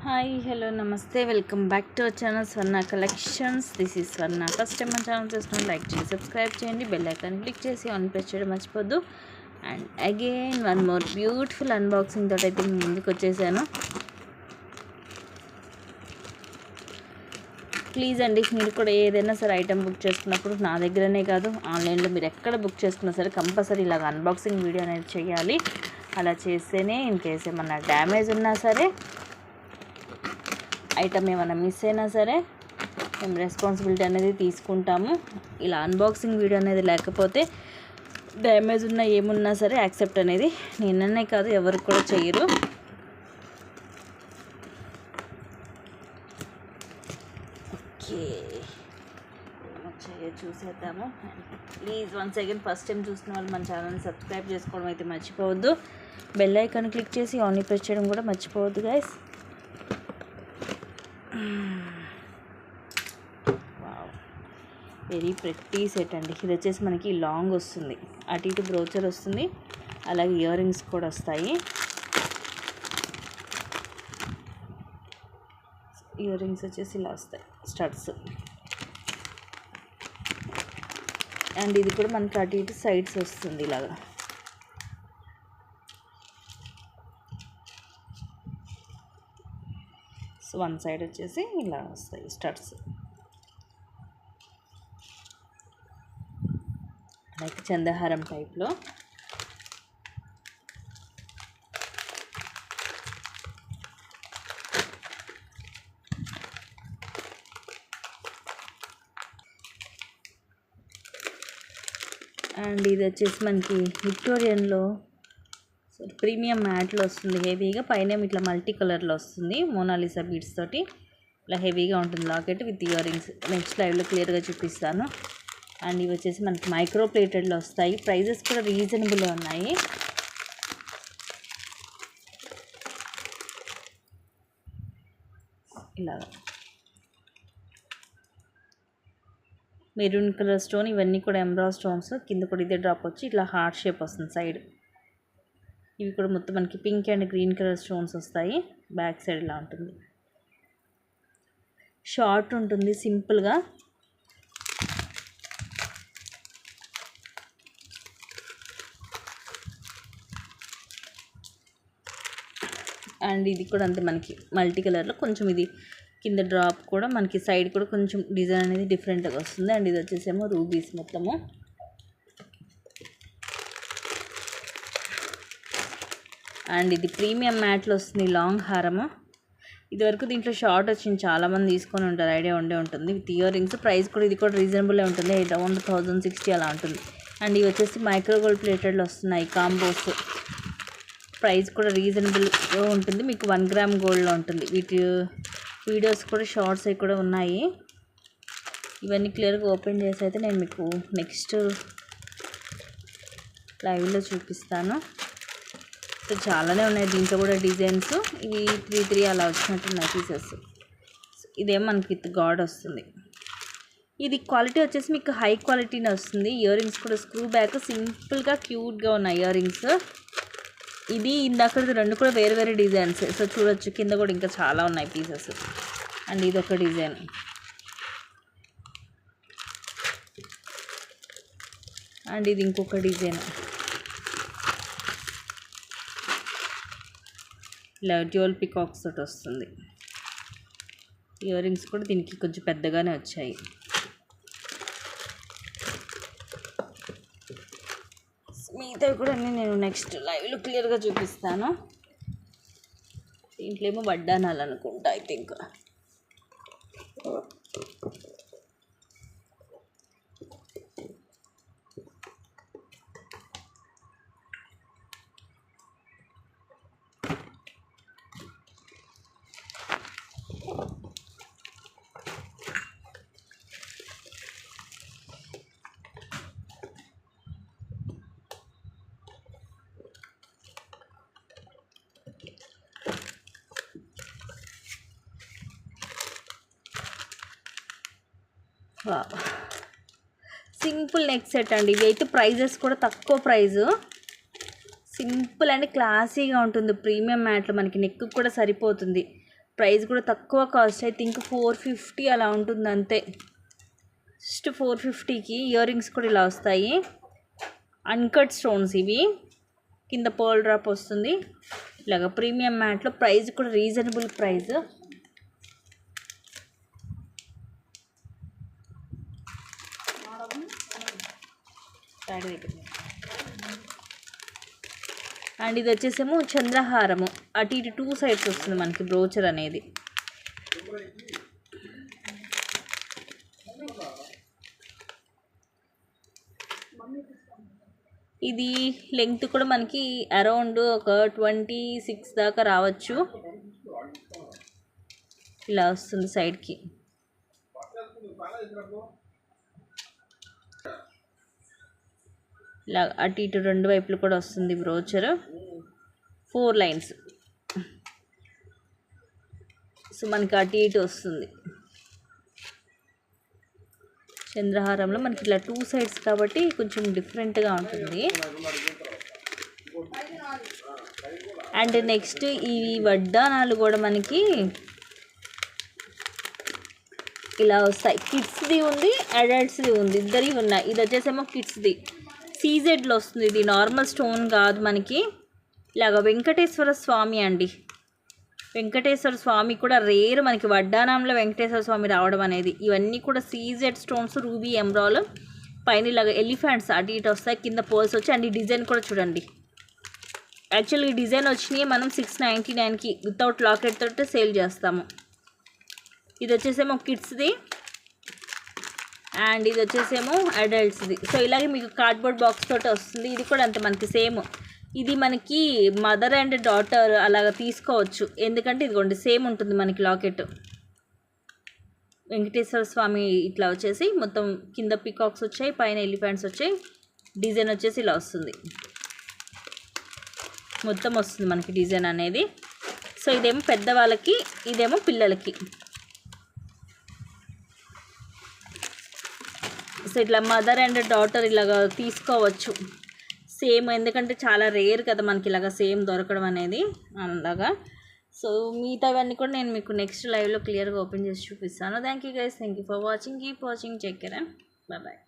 Hi hello నమస్తే welcome back to our channel Swarna collections. This is Swarna. First time మన ఛానల్ చూస్తున్న లైక్ చేసి సబ్స్క్రైబ్ చేయండి, బెల్ ఐకాన్ క్లిక్ చేసి ఆన్ ప్రెస్ చేయడం మర్చిపోద్దు. And again one more beautiful unboxing తోటి అయితే ముందుకు వచ్చేసాను. ప్లీజ్ అండి, మీరు కూడా ఏదైనా సరే ఐటమ్ బుక్ చేసుకున్నప్పుడు నా దగ్గరనే కాదు ఆన్లైన్లో మీరు ఎక్కడ బుక్ చేసుకున్నా సరే కంపల్సరీ ఇలాగ అన్బాక్సింగ్ వీడియో అనేది చేయాలి. అలా చేస్తేనే ఇన్ కేస్ ఏమన్నా డ్యామేజ్ ఉన్నా సరే, ఐటమ్ ఏమైనా మిస్ అయినా సరే మేము రెస్పాన్సిబిలిటీ అనేది తీసుకుంటాము. ఇలా అన్బాక్సింగ్ వీడియో అనేది లేకపోతే డ్యామేజ్ ఉన్నా ఏమున్నా సరే యాక్సెప్ట్ అనేది నేననే కాదు ఎవరికి కూడా చేయరు. ఓకే, చూసేద్దాము. Please once again first time చూసిన వాళ్ళు మన ఛానల్ని సబ్స్క్రైబ్ చేసుకోవడం అయితే మర్చిపోవద్దు. బెల్ ఐకాన్ క్లిక్ చేసి ఆన్లీ ప్రెస్ చేయడం కూడా మర్చిపోవద్దు గైస్. వెరీ ప్రెట్టీ సెట్ అండి. ఇది వచ్చేసి మనకి లాంగ్ వస్తుంది, అటు ఇటు బ్రోచర్ వస్తుంది, అలాగే ఇయర్ రింగ్స్ కూడా వస్తాయి. ఇయర్ రింగ్స్ వచ్చేసి ఇలా వస్తాయి, స్టడ్స్. అండ్ ఇది కూడా మనకి అటు ఇటు సైడ్స్ వస్తుంది ఇలాగా. సో వన్ సైడ్ వచ్చేసి ఇలా వస్తాయి స్టడ్స్. లైక్ చందహారం టైప్లో. అండ్ ఇది వచ్చేసి మనకి విక్టోరియన్లో ప్రీమియం మ్యాట్లో వస్తుంది హెవీగా. పైన ఇట్లా మల్టీ కలర్లో వస్తుంది, మోనాలిసా బీడ్స్ తోటి ఇట్లా హెవీగా ఉంటుంది locket with ear rings. Next లైవ్లో క్లియర్గా చూపిస్తాను. అండ్ ఇవి వచ్చేసి మనకి మైక్రో ప్లేటెడ్లో వస్తాయి. ప్రైజెస్ కూడా రీజనబుల్గా ఉన్నాయి. ఇలా మెరూన్ కలర్ స్టోన్, ఇవన్నీ కూడా ఎంబ్రాయిడ్ స్టోన్స్. కింద కూడా ఇదే డ్రాప్ వచ్చి ఇట్లా హార్ట్ షేప్ వస్తుంది సైడ్. ఇవి కూడా మొత్తం మనకి pink and green colour stones వస్తాయి. బ్యాక్ సైడ్ ఇలా ఉంటుంది, షార్ట్ ఉంటుంది సింపుల్గా. అండ్ ఇది కూడా అంతే మనకి మల్టీ కలర్లో, కొంచెం ఇది కింద డ్రాప్ కూడా మనకి సైడ్ కూడా కొంచెం డిజైన్ అనేది డిఫరెంట్గా వస్తుంది. అండ్ ఇది వచ్చేసేమో రూబీస్ మొత్తము. అండ్ ఇది ప్రీమియం మ్యాట్లో వస్తుంది లాంగ్ హారము. ఇదివరకు దీంట్లో షార్ట్ వచ్చింది, చాలామంది తీసుకొని ఉంటారు, ఐడియా ఉండే ఉంటుంది. With ear rings. ప్రైస్ కూడా ఇది కూడా రీజనబుల్గా ఉంటుంది, అరౌండ్ 1060 అలా ఉంటుంది. అండ్ ఇవి వచ్చేసి మైక్రో గోల్డ్ ప్లేటెడ్లో వస్తున్నాయి కాంబోస్. ప్రైస్ కూడా రీజనబుల్గా ఉంటుంది, మీకు 1 గ్రామ్ గోల్డ్లో ఉంటుంది. వీటి వీడియోస్ కూడా షార్ట్స్ అవి కూడా ఉన్నాయి. ఇవన్నీ క్లియర్గా ఓపెన్ చేసి అయితే నేను మీకు నెక్స్ట్ లైవ్లో చూపిస్తాను. సో చాలానే ఉన్నాయి దీంట్లో కూడా డిజైన్స్. ఇవి 3 అలా వచ్చినట్టున్నాయి పీసెస్. ఇదేమో మనకి విత్ గాడ్ వస్తుంది. ఇది క్వాలిటీ వచ్చేసి మీకు హై క్వాలిటీనే వస్తుంది. ఇయర్ రింగ్స్ కూడా స్క్రూ బ్యాక్ సింపుల్గా క్యూట్గా ఉన్నాయి ఇయర్ రింగ్స్. ఇది ఇందాకది రెండు కూడా వేరే వేరే డిజైన్స్. సో చూడొచ్చు, కింద కూడా ఇంకా చాలా ఉన్నాయి పీసెస్. అండ్ ఇది ఒక డిజైన్. అండ్ ఇది ఇంకొక డిజైన్. ఇలా డ్యూయల్ పికాక్స్ తోటి వస్తుంది. ఇయర్ రింగ్స్ కూడా దీనికి కొంచెం పెద్దగానే వచ్చాయి. మిగతావి కూడా నేను నెక్స్ట్ లైవ్లో క్లియర్గా చూపిస్తాను. దీంట్లో ఏమో వడ్డానాలు అనుకుంటా, I think. Simple neck set అండి. ఇవి అయితే ప్రైజెస్ కూడా తక్కువ ప్రైజు. సింపుల్ అండ్ క్లాసీగా ఉంటుంది. ప్రీమియం మ్యాట్లో మనకి నెక్ కూడా సరిపోతుంది. ప్రైస్ కూడా తక్కువ కాస్ట్, ఐ థింక్ 450 అలా ఉంటుంది అంతే. జస్ట్ 450కి ఇయర్ రింగ్స్ కూడా ఇలా వస్తాయి. అన్కట్ స్టోన్స్ ఇవి, కింద పర్ల్ డ్రాప్ వస్తుంది ఇలాగ ప్రీమియం మ్యాట్లో. ప్రైస్ కూడా రీజనబుల్ ప్రైస్. అండ్ ఇది వచ్చేసేమో చంద్రహారము, అటు ఇటు 2 సైడ్స్ వస్తుంది మనకి బ్రోచర్ అనేది. ఇది లెంగ్త్ కూడా మనకి అరౌండ్ ఒక 26 దాకా రావచ్చు. ఇలా వస్తుంది సైడ్కి. ఇలా అటు ఇటు 2 వైపులు కూడా వస్తుంది బ్రోచర్, 4 లైన్స్. సో మనకి అటు ఇటు వస్తుంది. చంద్రహారంలో మనకి ఇట్లా 2 సైడ్స్ కాబట్టి కొంచెం డిఫరెంట్గా ఉంటుంది. అండ్ నెక్స్ట్ ఈ వడ్డానాలు కూడా మనకి ఇలా వస్తాయి. కిడ్స్ది ఉంది, అడల్ట్స్ది ఉంది, ఇద్దరి ఉన్నాయి. ఇది వచ్చేసేమో కిడ్స్ది, సీజెడ్లో వస్తుంది. ఇది నార్మల్ స్టోన్ కాదు మనకి. ఇలాగ వెంకటేశ్వర స్వామి అండి, వెంకటేశ్వర స్వామి కూడా రేర్ మనకి వడ్డానంలో వెంకటేశ్వర స్వామి రావడం అనేది. ఇవన్నీ కూడా సీజెడ్ స్టోన్స్, రూబీ ఎమరాల్, పైన ఇలాగ ఎలిఫెంట్స్ అటు ఇటు వస్తాయి, కింద పోల్స్ వచ్చి. అండ్ ఈ డిజైన్ కూడా చూడండి. యాక్చువల్లీ ఈ డిజైన్ వచ్చినాయి మనం 699కి వితౌట్ లాకెట్ తోటి సేల్ చేస్తాము. ఇది వచ్చేసేమో కిడ్స్ది అండ్ ఇది వచ్చేసేమో అడల్ట్స్ది. సో ఇలాగే మీకు కార్డ్బోర్డ్ బాక్స్ తోటి వస్తుంది. ఇది కూడా అంతే మనకి సేమ్. ఇది మనకి మదర్ అండ్ డాటర్ అలాగ తీసుకోవచ్చు, ఎందుకంటే ఇదిగోండి సేమ్ ఉంటుంది మనకి లాకెట్. వెంకటేశ్వర స్వామి ఇట్లా వచ్చేసి మొత్తం కింద పికాక్స్ వచ్చాయి, పైన ఎలిఫెంట్స్ వచ్చాయి. డిజైన్ వచ్చేసి ఇలా వస్తుంది, మొత్తం వస్తుంది మనకి డిజైన్ అనేది. సో ఇదేమో పెద్దవాళ్ళకి, ఇదేమో పిల్లలకి. సో ఇట్లా మదర్ అండ్ డాటర్ ఇలాగ తీసుకోవచ్చు సేమ్, ఎందుకంటే చాలా రేర్ కదా మనకి ఇలాగ సేమ్ దొరకడం అనేది అలాగా. సో మిగతావన్నీ కూడా నేను మీకు నెక్స్ట్ లైవ్లో క్లియర్గా ఓపెన్ చేసి చూపిస్తాను. Thank you guys, thank you for watching, keep watching, take care and bye bye.